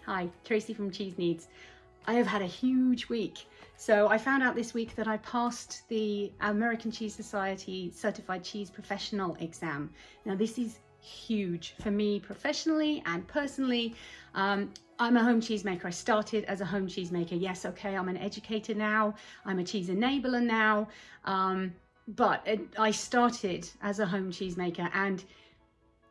Hi, Tracy from Cheese Needs. I have had a huge week. So I found out this week that I passed the American Cheese Society Certified Cheese Professional exam. Now this is huge for me professionally and personally. I'm a home cheesemaker. I started as a home cheesemaker. Yes, okay, I'm an educator now. I'm a cheese enabler now. But I started as a home cheesemaker, and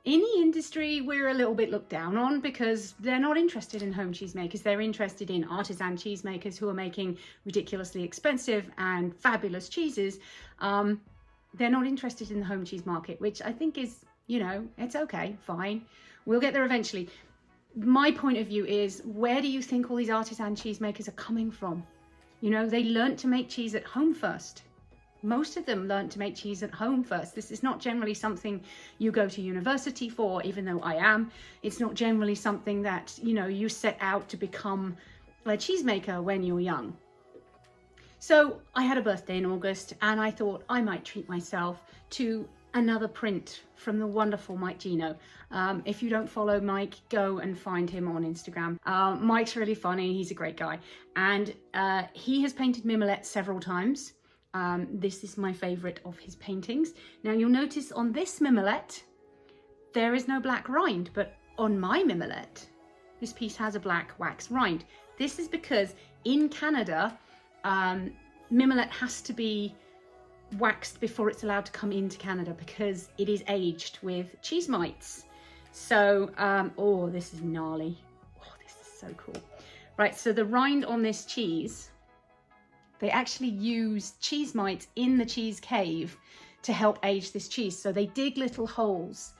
in the industry, we're a little bit looked down on because they're not interested in home cheesemakers. They're interested in artisan cheesemakers who are making ridiculously expensive and fabulous cheeses. They're not interested in the home cheese market, which I think is, you know, it's okay, fine. We'll get there eventually. My point of view is, where do you think all these artisan cheesemakers are coming from? You know, they learnt to make cheese at home first. Most of them learn to make cheese at home first. This is not generally something you go to university for, even though I am. It's not generally something that, you know, you set out to become a cheesemaker when you're young. So I had a birthday in August and I thought I might treat myself to another print from the wonderful Mike Geno. If you don't follow Mike, go and find him on Instagram. Mike's really funny. He's a great guy. And he has painted Mimolette several times. This is my favorite of his paintings. Now you'll notice on this Mimolette, there is no black rind, but on my Mimolette, this piece has a black wax rind. This is because in Canada, Mimolette has to be waxed before it's allowed to come into Canada because it is aged with cheese mites. So, oh, this is gnarly. Oh, this is so cool. Right, so the rind on this cheese, they actually use cheese mites in the cheese cave to help age this cheese. So they dig little holes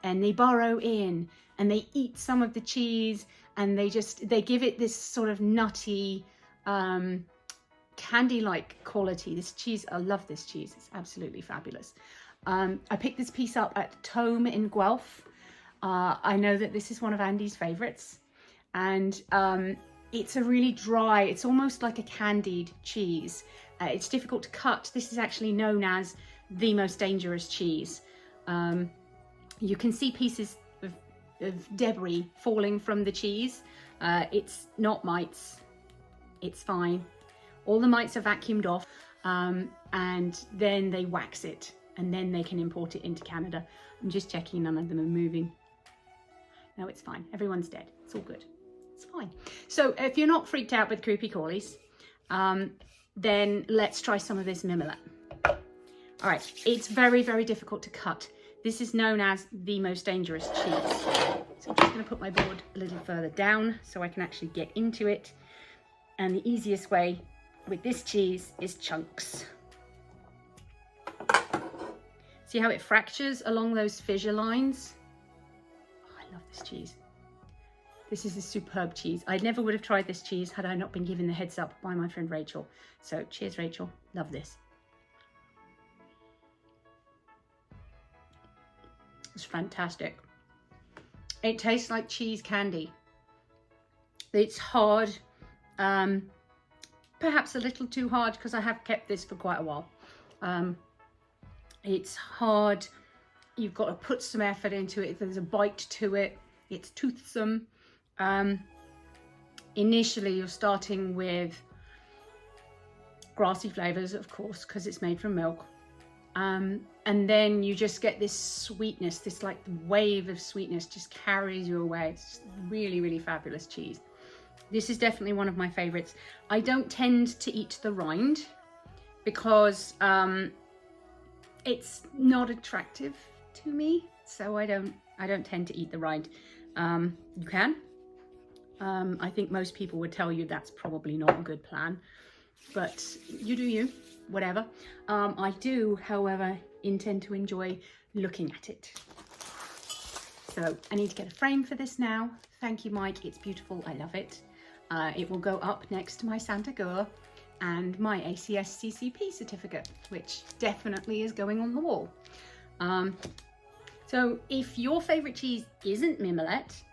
and they burrow in and they eat some of the cheese, and they give it this sort of nutty, candy-like quality. This cheese, I love this cheese. It's absolutely fabulous. I picked this piece up at Tomme in Guelph. I know that this is one of Andy's favorites, and it's a really dry, it's almost like a candied cheese. It's difficult to cut. This is actually known as the most dangerous cheese. You can see pieces of debris falling from the cheese. It's not mites, it's fine. All the mites are vacuumed off, and then they wax it, and then they can import it into Canada. I'm just checking none of them are moving. No, it's fine. Everyone's dead. It's all good. It's fine. So if you're not freaked out with creepy crawlies, then let's try some of this Mimolette. All right, it's very, very difficult to cut. This is known as the most dangerous cheese. So I'm just going to put my board a little further down so I can actually get into it. And the easiest way with this cheese is chunks. See how it fractures along those fissure lines? Oh, I love this cheese. This is a superb cheese. I never would have tried this cheese had I not been given the heads up by my friend Rachel. So cheers, Rachel. Love this. It's fantastic. It tastes like cheese candy. It's hard. Perhaps a little too hard because I have kept this for quite a while. It's hard. You've got to put some effort into it. There's a bite to it. It's toothsome. Initially you're starting with grassy flavors, of course, because it's made from milk. And then you just get this sweetness, this like wave of sweetness just carries you away. It's just really, really fabulous cheese. This is definitely one of my favorites. I don't tend to eat the rind because it's not attractive to me. So I don't tend to eat the rind. You can. I think most people would tell you that's probably not a good plan, but you do you, whatever. I do, however, intend to enjoy looking at it. So I need to get a frame for this now. Thank you, Mike. It's beautiful. I love it. It will go up next to my Santa Gua and my ACS CCP certificate, which definitely is going on the wall. So if your favorite cheese isn't Mimolette,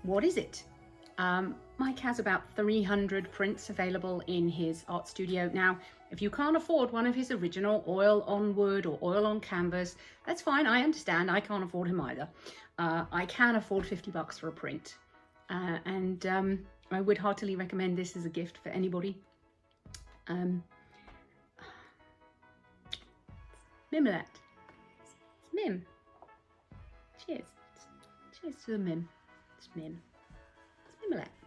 what is it? Mike has about 300 prints available in his art studio. Now, if you can't afford one of his original oil on wood or oil on canvas, that's fine. I understand. I can't afford him either. I can afford $50 for a print. and I would heartily recommend this as a gift for anybody. Mimolette. It's Mim. Cheers. Cheers to the Mim. It's Mim. It's Mimolette.